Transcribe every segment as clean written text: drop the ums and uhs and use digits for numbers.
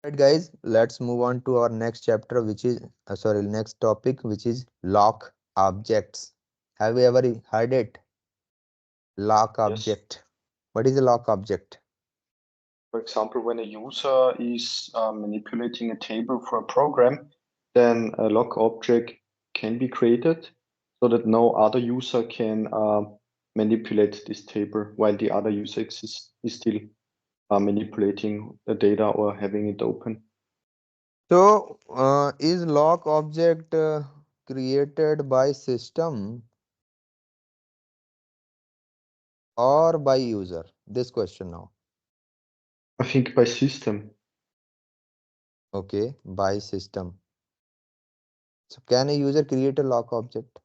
Right, guys, let's move on to our next chapter, which is next topic, which is lock objects. Have you ever heard it? Lock Yes. object. What is a lock object? For example, when a user is manipulating a table for a program, then a lock object can be created so that no other user can manipulate this table while the other user is still manipulating the data or having it open. So, is lock object created by system or by user? This question now. I think by system. Okay, by system. So, can a user create a lock object?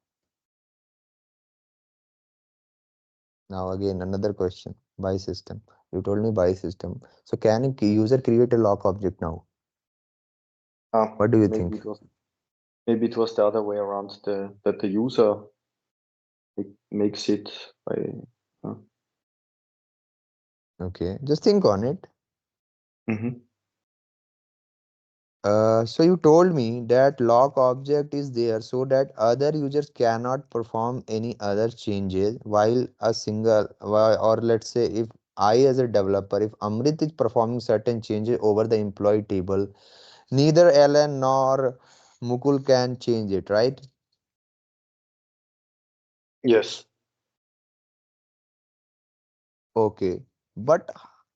Now, again, another question. By system. You told me by system. So, can a user create a lock object now? What do you Maybe think? it was the other way around. That the user makes it by. Uh, Okay, just think on it. mhm. So you told me that lock object is there so that other users cannot perform any other changes while a single, or let's say if I as a developer, if Amrit is performing certain changes over the employee table, neither Alan nor Mukul can change it, right? Yes. Okay, but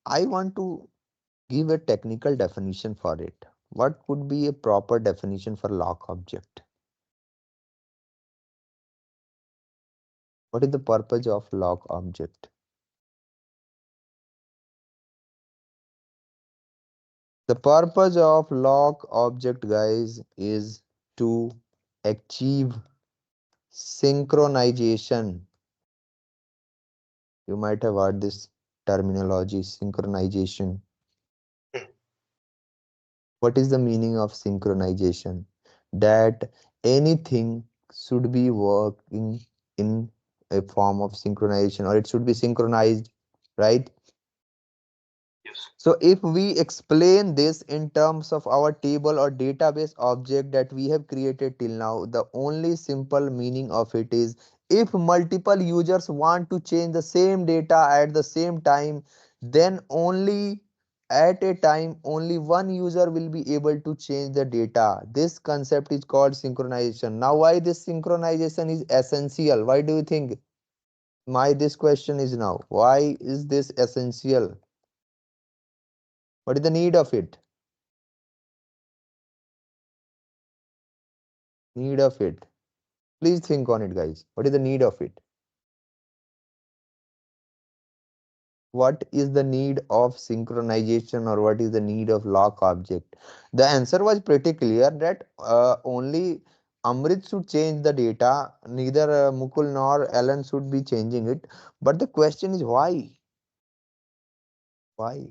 I want to give a technical definition for it. What could be a proper definition for lock object? What is the purpose of lock object? The purpose of lock object, guys, is to achieve synchronization. You might have heard this terminology, synchronization. What is the meaning of synchronization? That anything should be working in a form of synchronization, or it should be synchronized, right? Yes. So if we explain this in terms of our table or database object that we have created till now, the only simple meaning of it is if multiple users want to change the same data at the same time, then only at a time only one user will be able to change the data. This concept is called synchronization. Now, why this synchronization is essential? Why do you think? My this question is now, why is this essential? What is the need of it? Need of it. Please think on it, guys. What is the need of it? What is the need of synchronization, or what is the need of lock object? The answer was pretty clear that only Amrit should change the data. Neither Mukul nor Alan should be changing it. But the question is why? Why?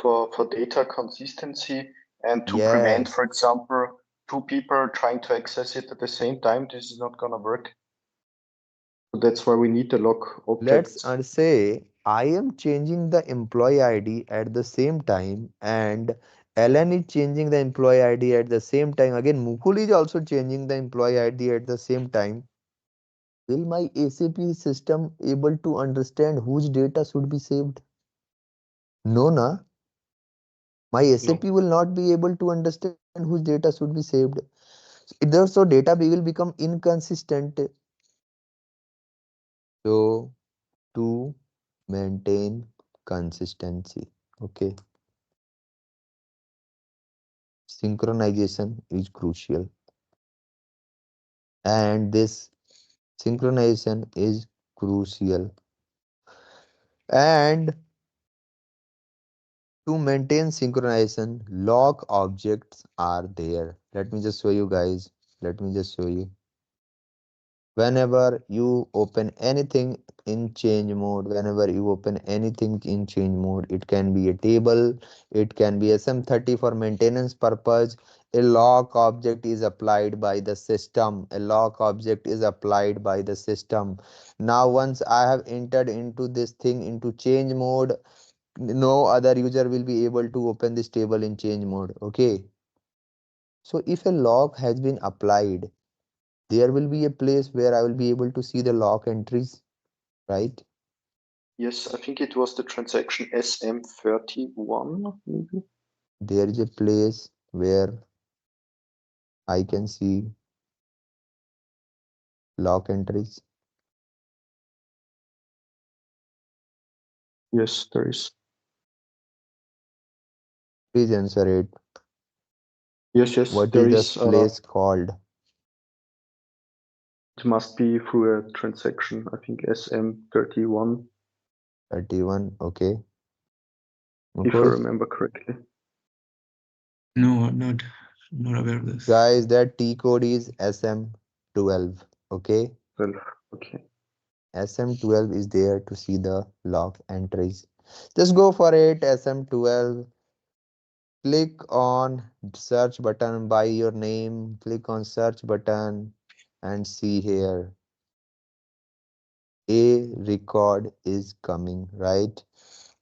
For data consistency and to prevent, Yes. for example, two people trying to access it at the same time, this is not gonna work. So that's why we need the lock Let's objects. say I am changing the employee ID at the same time, and Alan is changing the employee ID at the same time. Again, Mukul is also changing the employee ID at the same time. Will my ACP system able to understand whose data should be saved? No, na. My No. SAP will not be able to understand whose data should be saved. So data will become inconsistent. So to maintain consistency, okay, synchronization is crucial, and this synchronization is crucial, and to maintain synchronization lock objects are there. Let me just show you, guys. Let me just show you. Whenever you open anything in change mode, whenever you open anything in change mode, it can be a table, it can be SM30 for maintenance purpose, a lock object is applied by the system. A lock object is applied by the system. Now once I have entered into this thing into change mode, no other user will be able to open this table in change mode. Okay. So if a lock has been applied, there will be a place where I will be able to see the lock entries, right? Yes, I think it was the transaction SM31, maybe. There is a place where I can see lock entries. Yes, there is. Please answer it. Yes, yes, What is there this is. place called? It must be through a transaction, I think SM31, 31. Okay. if I Mukul? remember correctly. No, not aware of this. Guys, that T code is SM12. Okay. Well, okay. SM12 is there to see the log entries. Just go for it, SM12. Click on search button by your name. Click on search button and see here. A record is coming, right?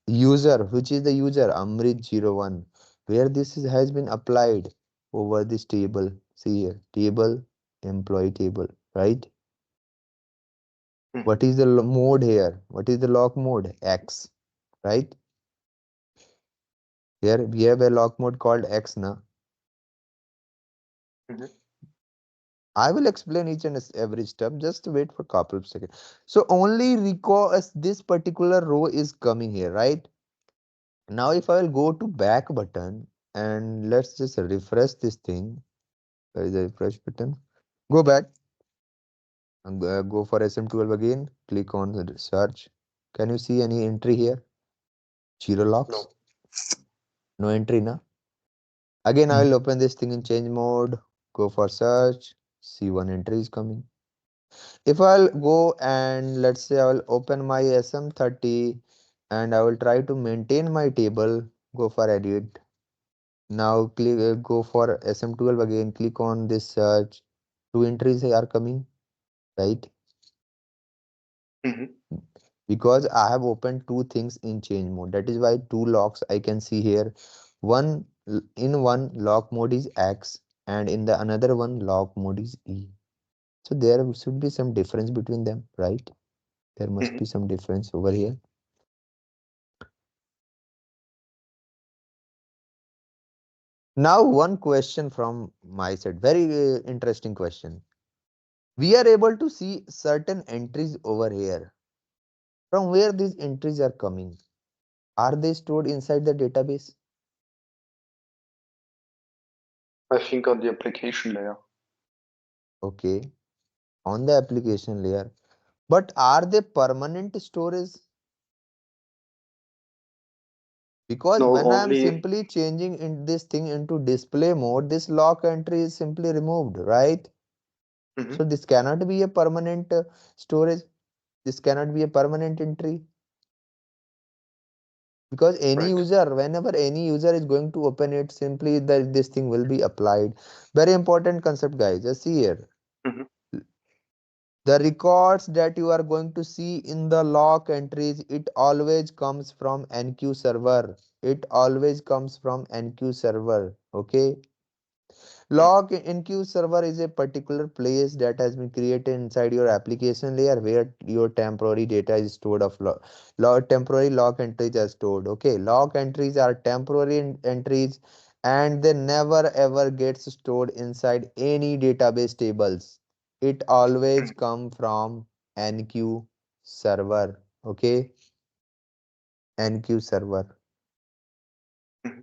User, which is the user? Amrit01. Where this has been applied over this table. See here. Table, employee table, right? What Mhm, is the mode here? What is the lock mode? X, right? Here we have a lock mode called X now. mhm, I will explain each and every step. Just wait for a couple of seconds. So only recall as this particular row is coming here, right? Now if I will go to back button and let's just refresh this thing. Where is the refresh button? Go back and go for SM12 again. Click on the search. Can you see any entry here? Zero locks? no. No entry now. Again, I will Mhm. open this thing in change mode. Go for search. See one entry is coming. If I'll go and let's say I will open my SM30 and I will try to maintain my table, go for edit. Now click go for SM12 again, click on this search. Two entries are coming, right? Mhm, Because I have opened two things in change mode. That is why two locks I can see here. One in one lock mode is X and in the another one lock mode is E. So there should be some difference between them, right? There must be mhm. some difference over here. Now, one question from my side, very interesting question. We are able to see certain entries over here. From where these entries are coming? Are they stored inside the database? I think on the application layer. Okay, on the application layer. But are they permanent storage? Because No, when I am only. simply changing in this thing into display mode, this lock entry is simply removed, right? So Mhm, this cannot be a permanent storage. This cannot be a permanent entry. Because any right. user, whenever any user is going to open it, simply this thing will be applied. Very important concept, guys. Just see here. Mhm, The records that you are going to see in the log entries, it always comes from NQ server. It always comes from NQ server. Okay. mhm, Log enqueue server is a particular place that has been created inside your application layer where your temporary data is stored of temporary log entries are stored. Okay, log entries are temporary entries and they never ever gets stored inside any database tables. It always mhm, come from NQ server. Okay, NQ server. mhm.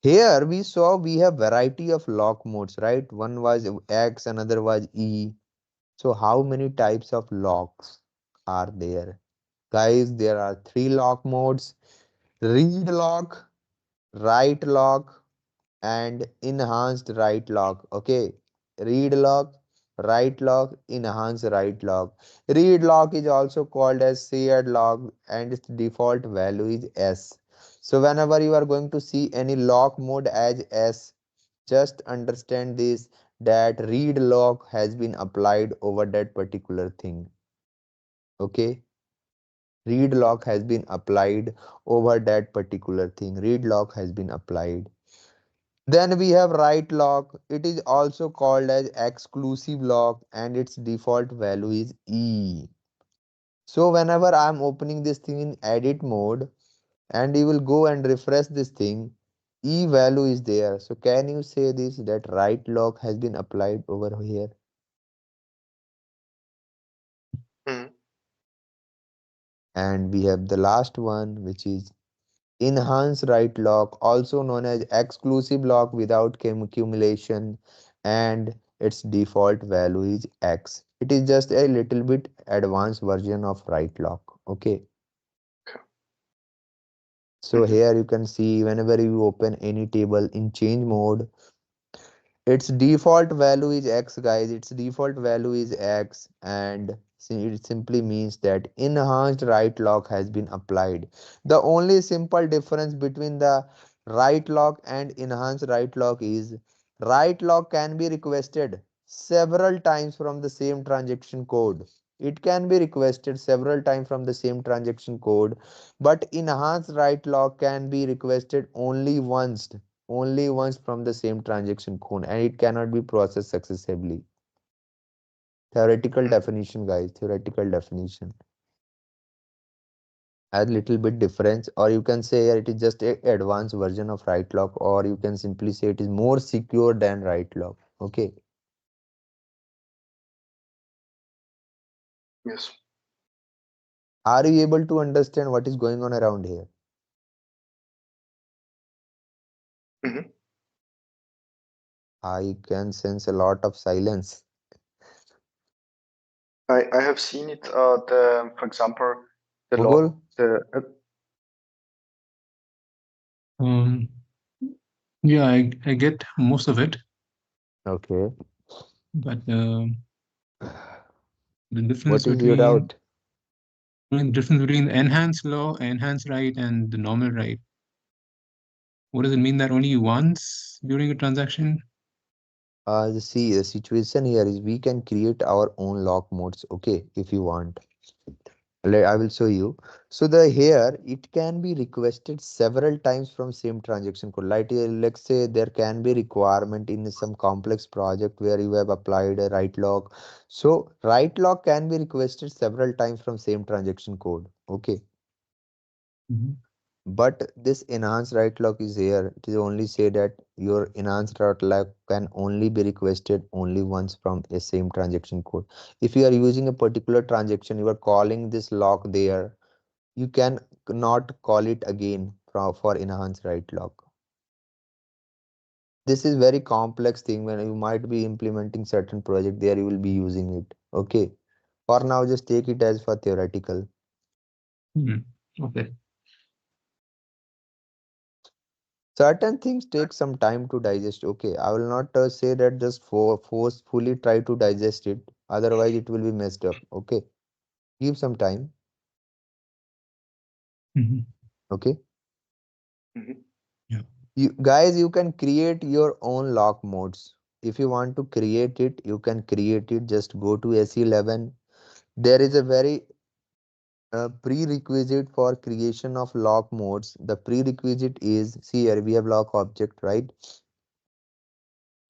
Here we saw we have variety of lock modes, right? One was X, another was E. So how many types of locks are there? Guys, there are three lock modes: read lock, write lock, and enhanced write lock. Okay, read lock, write lock, enhanced write lock. Read lock is also called as shared lock and its default value is S. So whenever you are going to see any lock mode as S, just understand this, that read lock has been applied over that particular thing. Okay. Read lock has been applied over that particular thing. Read lock has been applied. Then we have write lock. It is also called as exclusive lock and its default value is E. So whenever I'm opening this thing in edit mode and you will go and refresh this thing, E value is there. So can you say this that write lock has been applied over here? Mhm. And we have the last one, which is enhanced write lock, also known as exclusive lock without accumulation, and its default value is X. It is just a little bit advanced version of write lock. Okay. So Mhm. here you can see whenever you open any table in change mode, its default value is X, guys. Its default value is X, and it simply means that enhanced write lock has been applied. The only simple difference between the write lock and enhanced write lock is write lock can be requested several times from the same transaction code. It can be requested several times from the same transaction code, but enhanced write lock can be requested only once from the same transaction code, and it cannot be processed successively. Theoretical Mhm. definition, guys. Theoretical definition. A little bit difference, or you can say it is just a advanced version of write lock, or you can simply say it is more secure than write lock. Okay. Yes. Are you able to understand what is going on around here? Mhm. I can sense a lot of silence. I have seen it. For example, the Mugul? log the Um, yeah, I get most of it, Okay. but the difference What is your between doubt? the difference between enhanced law, enhanced right, and the normal right. What does it mean that only once during a transaction? See, the situation here is we can create our own lock modes, okay, if you want. I will show you. So the here it can be requested several times from same transaction code. Like let's say there can be requirement in some complex project where you have applied a write lock. So write lock can be requested several times from same transaction code. Okay. Mhm. But this enhanced write lock is here. It is only say that your enhanced write lock can only be requested only once from a same transaction code. If you are using a particular transaction, you are calling this lock there, you can not call it again for enhanced write lock. This is very complex thing. When you might be implementing certain project there, you will be using it. Okay. For now, just take it as for theoretical. Hmm. Okay. Certain things take some time to digest. Okay, I will not say that just forcefully try to digest it. Otherwise, it will be messed up. Okay, give some time. Mhm. Okay, Mhm. Yeah. you guys, you can create your own lock modes. If you want to create it, you can create it. Just go to SE11. There is a very prerequisite for creation of lock modes. The prerequisite is, see here we have lock object, right?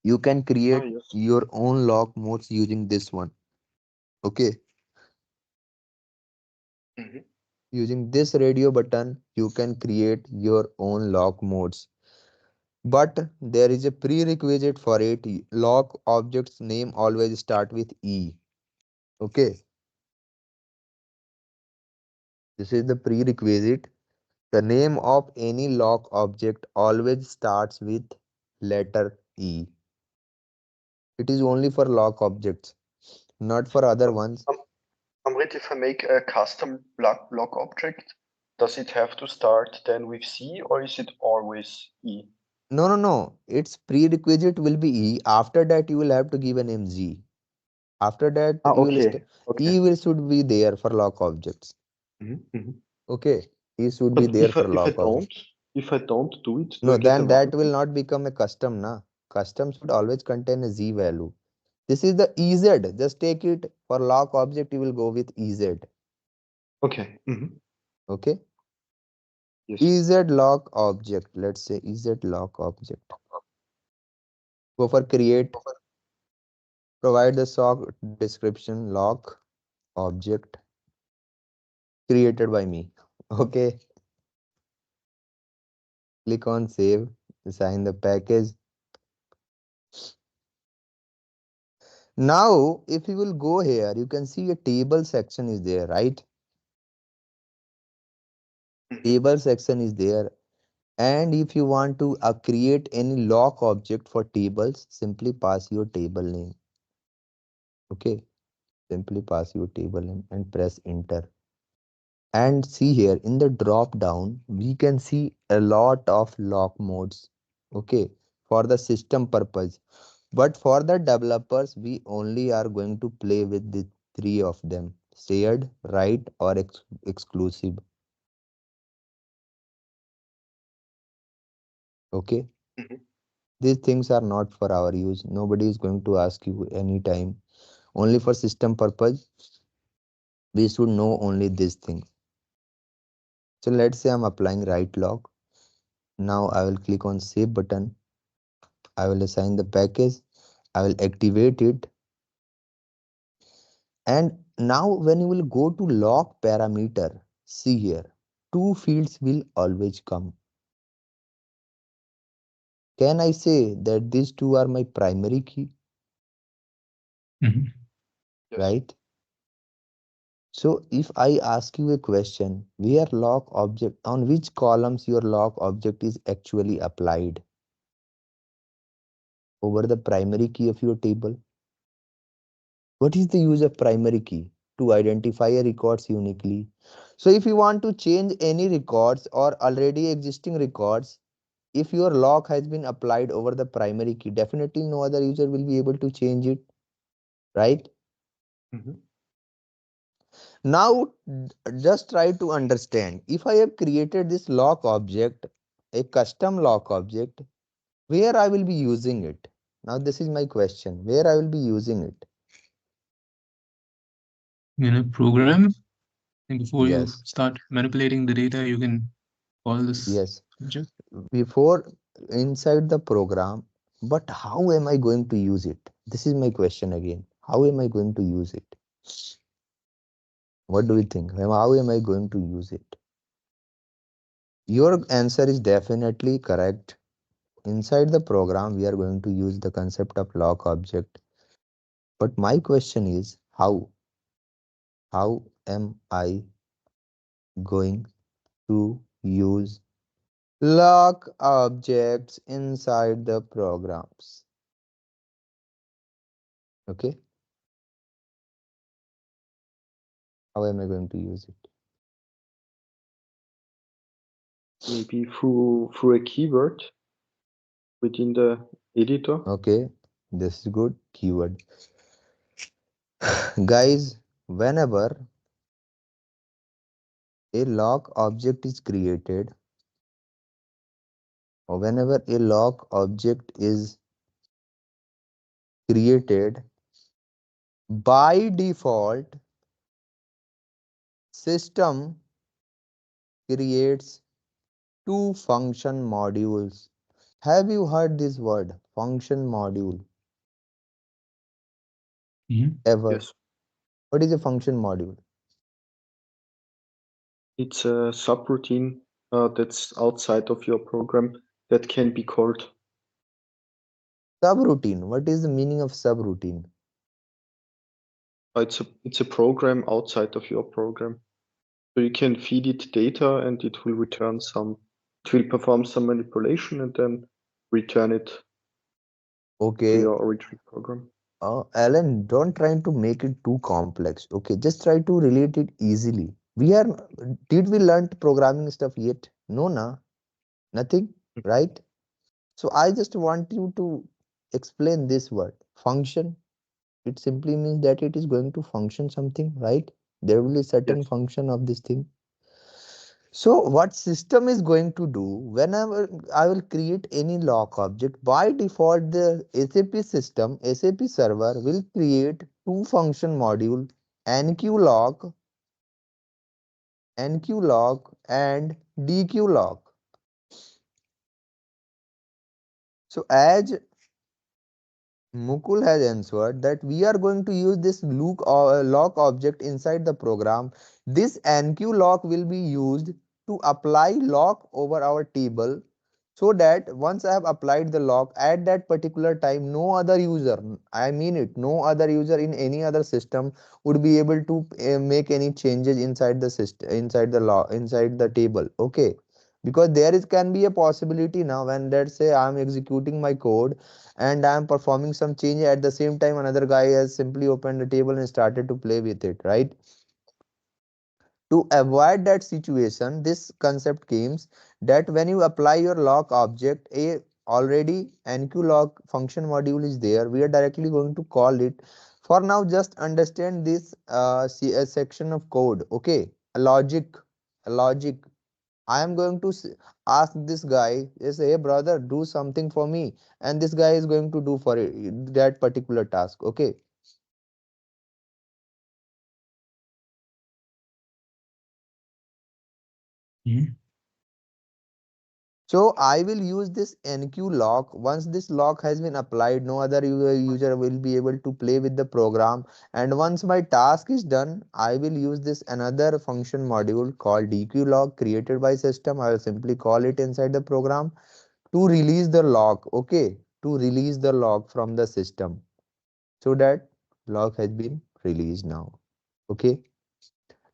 You can Ah, create yes. your own lock modes using this one. Okay, Mhm. using this radio button, you can create your own lock modes. But there is a prerequisite for it. Lock object's name always start with E. Okay, this is the prerequisite. The name of any lock object always starts with letter E. It is only for lock objects, not for other Um, ones. um, Amrit, if I make a custom block object, does it have to start then with C or is it always E? No, no, no. Its prerequisite will be E. After that, you will have to give a name G. After that, Ah, you will okay, okay. E will should be there for lock objects. Mhm. Mhm. Okay, E should be But there for lock objects. if I don't do it, do No, I get a then that will warning? not become a custom, na. Custom should always contain a Z value. This is the EZ. Just take it for lock object. You will go with EZ. Okay. Okay. Yes. EZ lock object. Let's say EZ lock object. Go for create. Provide the sock description lock object created by me. Okay. Click on save. Assign the package. Now, if you will go here, you can see a table section is there, right? Table section is there. And if you want to create any lock object for tables, simply pass your table name. Okay. Simply pass your table name and press enter. And see here in the drop down, we can see a lot of lock modes. Okay. For the system purpose. But for the developers, we only are going to play with the three of them: shared, write, or exclusive. Okay. Mhm. These things are not for our use. Nobody is going to ask you anytime. Only for system purpose, we should know only these things. So let's say I'm applying write lock. Now I will click on save button. I will assign the package. I will activate it. And now when you will go to lock parameter, see here, two fields will always come. Can I say that these two are my primary key, Mhm. Yes. right? So if I ask you a question, where lock object, on which columns your lock object is actually applied? Over the primary key of your table. What is the use of primary key? To identify a records uniquely. So if you want to change any records or already existing records, if your lock has been applied over the primary key, definitely no other user will be able to change it, right? Mhm. Now, just try to understand. If I have created this lock object, a custom lock object, where I will be using it? Now, this is my question. Where I will be using it? In a program, and before you Yes, start manipulating the data, you can call this yes. object. Before inside the program, but how am I going to use it? This is my question again. How am I going to use it? What do you think? How am I going to use it? Your answer is definitely correct. Inside the program, we are going to use the concept of lock object. But my question is how? How am I going to use lock objects inside the programs? Okay, how am I going to use it? Maybe through a keyword within the editor. Okay, this is good keyword. Guys, whenever a lock object is created or whenever a lock object is created, by default, system creates two function modules. Have you heard this word, function module, Mhm. ever? Yes. What is a function module? It's a subroutine that's outside of your program that can be called. Subroutine. What is the meaning of subroutine? It's a program outside of your program. So you can feed it data and it will return some. It will perform some manipulation and then return it to Okay, your original program. Alan, don't try to make it too complex. Okay, just try to relate it easily. Did we learn programming stuff yet? No, na, nothing, right? So I just want you to explain this word, function. It simply means that it is going to function something, right? There will be certain Yes. function of this thing. So what system is going to do whenever I will create any lock object, by default the SAP system, SAP server will create two function module, enqueue lock enqueue lock and dequeue lock. So as Mukul has answered that we are going to use this lock object inside the program. This enqueue lock will be used to apply lock over our table, so that once I have applied the lock at that particular time, no other user, I mean it, no other user in any other system would be able to make any changes inside the system, inside the law, inside the table. Okay, because there is can be a possibility now when, let's say, I am executing my code and I am performing some change, at the same time another guy has simply opened the table and started to play with it, right? To avoid that situation, this concept comes that when you apply your lock object, a already enqueue function module is there. We are directly going to call it. For now, just understand this a section of code. Okay, a logic. I am going to ask this guy, is, hey brother, do something for me, and this guy is going to do for it that particular task. Okay. Mhm. So I will use this enqueue lock. Once this lock has been applied, no other user will be able to play with the program. And once my task is done, I will use this another function module called dequeue lock created by system. I will simply call it inside the program to release the lock. Okay, to release the lock from the system, so that lock has been released now. Okay,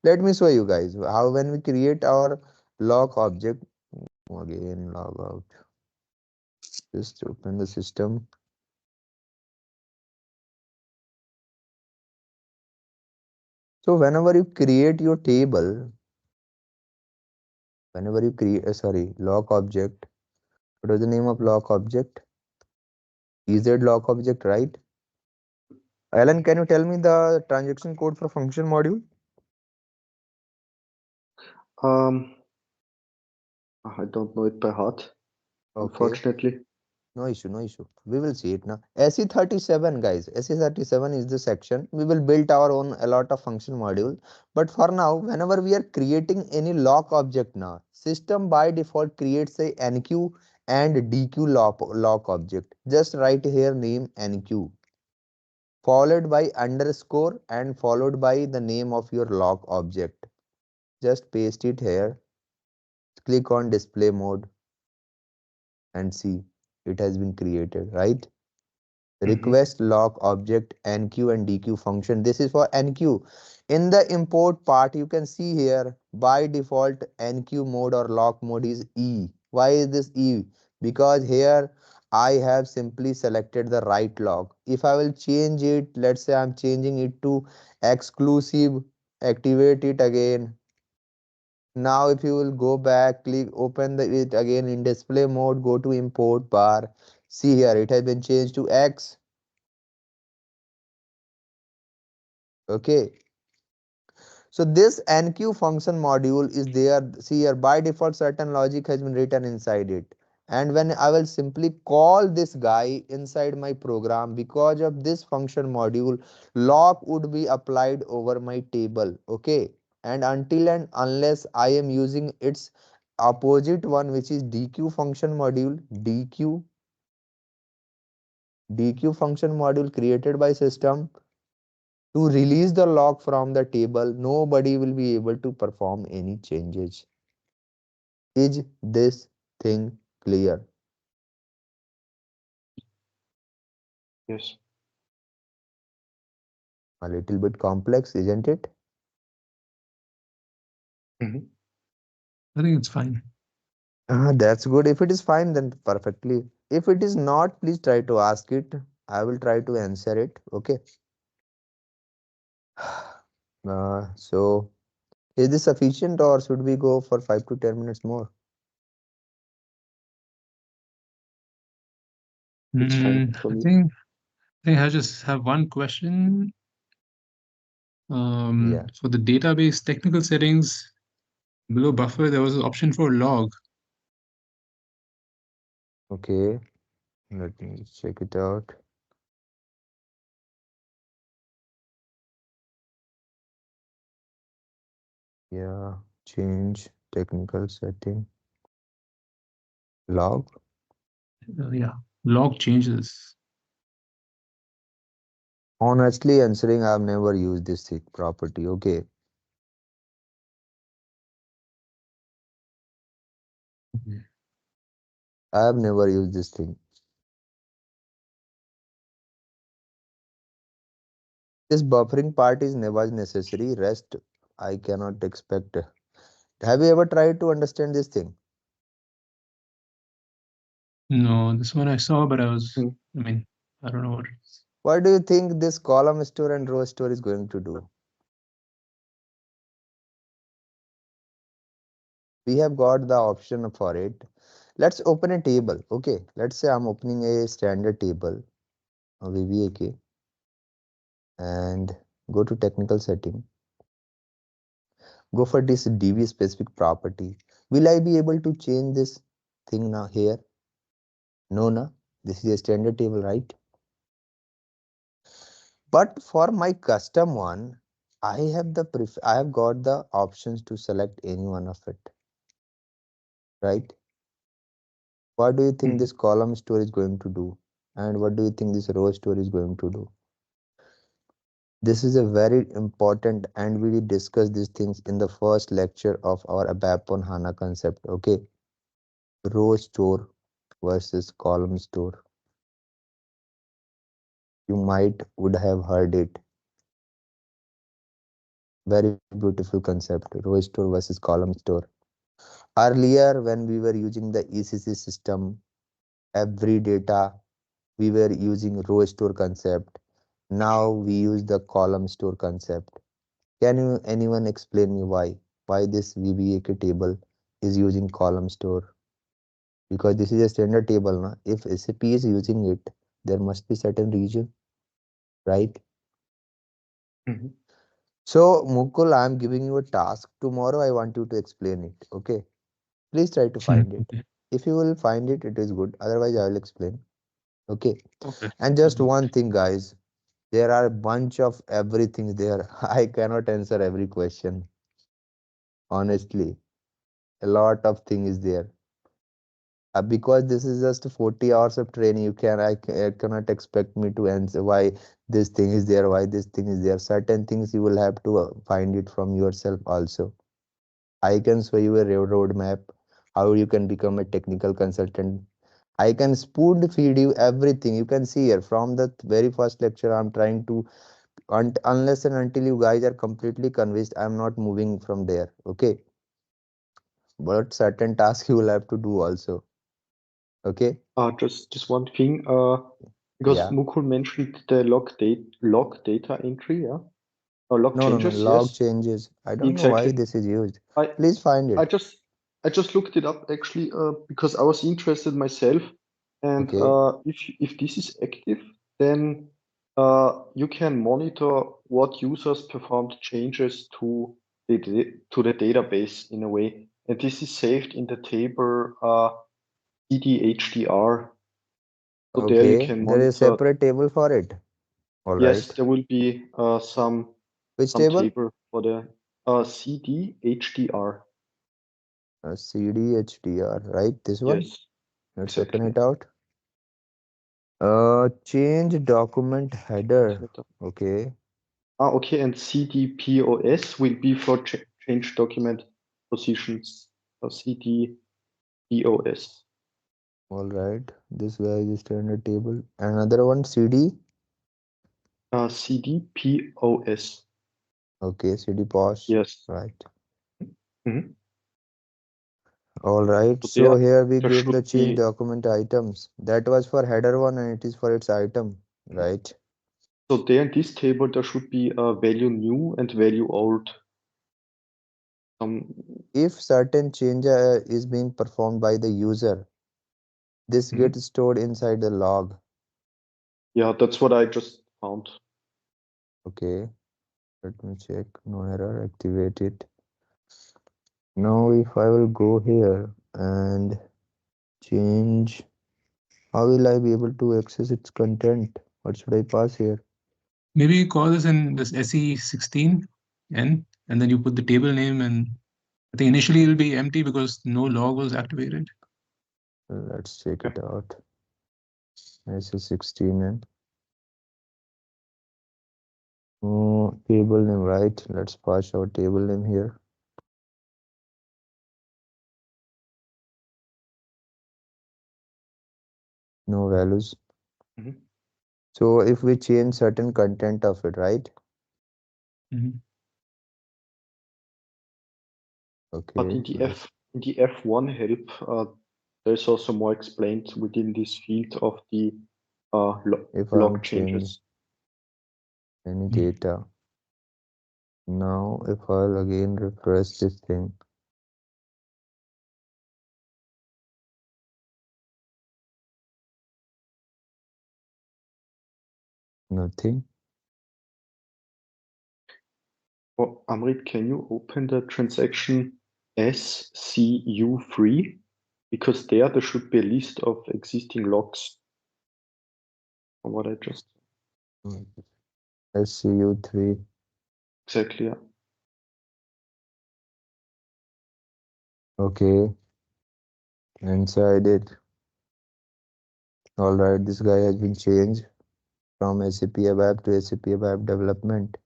let me show you guys how when we create our lock object. Again, log out. Just open the system. So whenever you create your table, whenever you create, sorry, lock object, what is the name of lock object? EZ lock object, right? Alan, can you tell me the transaction code for function module? Um, I don't know it by heart, Okay, unfortunately. no issue, no issue. We will see it now. SE37, guys. SE37 is the section. We will build our own a lot of function module. But for now, whenever we are creating any lock object now, system by default creates a enqueue and dequeue lock object. Just write here name enqueue, followed by underscore and followed by the name of your lock object. Just paste it here. Click on display mode and see it has been created, right? Mm-hmm. Request lock object enqueue and dequeue function. This is for enqueue. In the import part, you can see here by default enqueue mode or lock mode is E. Why is this E? Because here I have simply selected the right lock. If I will change it, let's say I'm changing it to exclusive, activate it again. Now if you will go back, click open it again in display mode, go to import bar. See here, it has been changed to X. Okay, so this enqueue function module is there. See here, by default certain logic has been written inside it, and when I will simply call this guy inside my program, because of this function module, lock would be applied over my table. Okay, and until and unless I am using its opposite one, which is dequeue function module, dequeue function module created by system, to release the lock from the table, nobody will be able to perform any changes. Is this thing clear? Yes. A little bit complex, isn't it? Mm-hmm. I think it's fine. That's good. If it is fine, then perfectly. If it is not, please try to ask it. I will try to answer it. Okay. So, is this sufficient or should we go for 5 to 10 minutes more? It's fine for I me. think I just have one question. Yeah. For the database technical settings below buffer, there was an option for log. Okay. Let me check it out. Yeah. Change technical setting. Log. Yeah, log changes. Honestly answering, I've never used this thing property. Okay. Mhm. I have never used this thing. This buffering part is never necessary. Rest I cannot expect. Have you ever tried to understand this thing? No, this one I saw, but Mm. I mean, I don't know what it is. What do you think this column store and row store is going to do? We have got the option for it. Let's open a table. Okay. Let's say I'm opening a standard table, a VBAK, and go to technical setting. Go for this DB specific property. Will I be able to change this thing now here? No, no. This is a standard table, right? But for my custom one, I have got the options to select any one of it, right? What do you think Mhm. this column store is going to do? And what do you think this row store is going to do? This is a very important, and we did discuss these things in the first lecture of our ABAP on HANA concept. Okay, row store versus column store. You might would have heard it. Very beautiful concept. Row store versus column store. Earlier, when we were using the ECC system, every data we were using row store concept. Now we use the column store concept. Can you anyone explain me why? Why this VBAK table is using column store? Because this is a standard table, na? If SAP is using it, there must be certain reason, right? Mhm. So Mukul, I am giving you a task. Tomorrow I want you to explain it. Okay. Please try to find it. Okay. If you will find it, it is good. Otherwise, I will explain. Okay. Okay. And I'll just do one that. thing, guys. There are a bunch of everything there. I cannot answer every question. Honestly, a lot of thing is there. Because this is just 40 hours of training, I cannot expect me to answer why this thing is there, why this thing is there. Certain things you will have to find it from yourself also. I can show you a roadmap, how you can become a technical consultant. I can spoon feed you everything. You can see here from the very first lecture. I'm trying to, unless and until you guys are completely convinced, I'm not moving from there. Okay, but certain tasks you will have to do also. Okay, Just one thing, because yeah. Mukul mentioned the log data entry, yeah, or log No, no, no. changes, Log yes, changes. I don't know why exactly. this is used. I Please find I it. just I just looked it up actually, because I was interested myself, and Okay. if this is active, then you can monitor what users performed changes to the database in a way, and this is saved in the table CDHDR. So there you Okay. can There is a monitor. separate table for it. All Yes, right. there will be Which some table? table for the CDHDR. CDHDR, right? This one. Yes, Let's open exactly. it out. Change document This header. method. Okay. Okay, and CDPOS will be for change document positions. So CDPOS. All right. This guy is standard table. Another one, CD. CDPOS. Okay, CD pause. Yes. Right. Mhm. All right. So So here we there gave should the change be. document items. That was for header one and it is for its item. Right. So there in this table there should be value new and value old. Um, If certain change is being performed by the user, this mhm. gets stored inside the log. Yeah, that's what I just found. Okay, let me check. No error, activate it. Now, if I will go here and change, how will I be able to access its content? What should I pass here? Maybe you call this in this SE16 N, and then you put the table name and I think initially it'll be empty because no log was activated. Let's check Yeah. it out. ISO 16 and table name, right? Let's pass our table name here. No values. Mhm. So if we change certain content of it, right? Mhm. But Okay, let's in the F1 help, there's also more explained within this field of the if I'll log change changes. any Mhm. data. Now if I'll again refresh this thing, nothing. Oh, Amrit, can you open the transaction SCU3? Because there should be a list of existing logs from what I just SCU3. exactly. Yeah. Okay, inside it. All right, this guy has been changed from SAP ABAP to SAP ABAP development.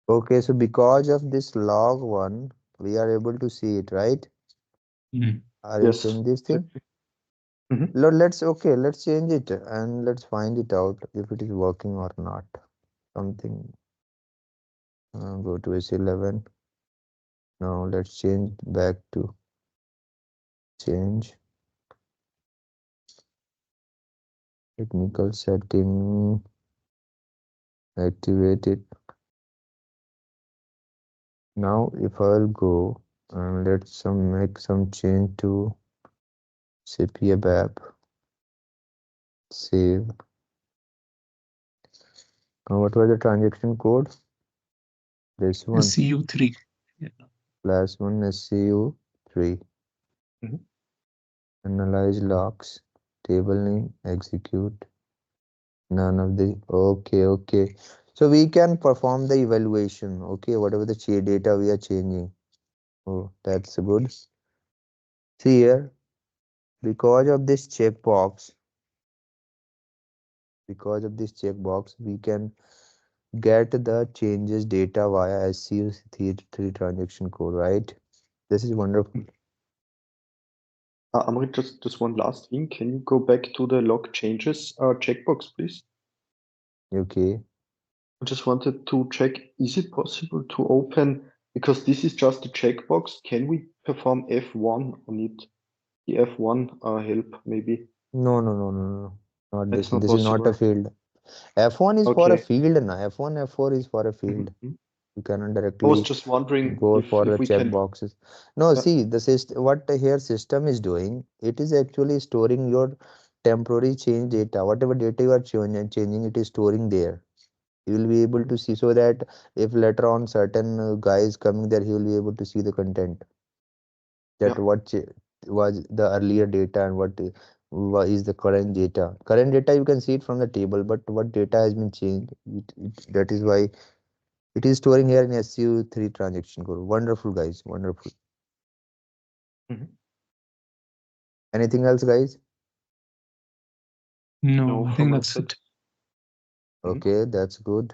Okay, so because of this log one, we are able to see it, right? Mhm. Are you Yes, seeing this thing? exactly. Mhm. Let's change it and let's find it out if it is working or not. Something. Go to S11. Now let's change back to change technical setting. Activate it. Now if I'll go and let's make some change to SAP ABAP. Save. What was the transaction code? This one. SCU3. Yeah. Plus one SCU3. Mhm. Analyze logs. Table name. Execute. None of the. Okay. So we can perform the evaluation. Okay, whatever the data we are changing. Oh, that's good. See here, because of this checkbox, we can get the changes data via SCU3 transaction code, right? This is wonderful. Amrit, just one last thing. Can you go back to the log changes checkbox, please? Okay. I just wanted to check, is it possible to open, because this is just a checkbox, can we perform F1 on it? The F1 help, maybe. No. Not this That's one. not This is not a possible. field. F1 is for a Okay. field now. F1, F4 is for a field. Mhm. You cannot I was directly just wondering go for the if we check can. boxes. No, Yeah, see, the system, what the here system is doing, it is actually storing your temporary change data. Whatever data you are changing, it is storing there. You will be able mhm, to see so that if later on certain guy is coming there, he will be able to see the content that yeah. was the earlier data and what is the current data. Current data you can see it from the table, but what data has been changed, that is why it is storing here in SU3 transaction code. Wonderful, guys. Wonderful. Mhm. Anything else, guys? No, No, I from think my that's side. it. Mhm. Okay, that's good.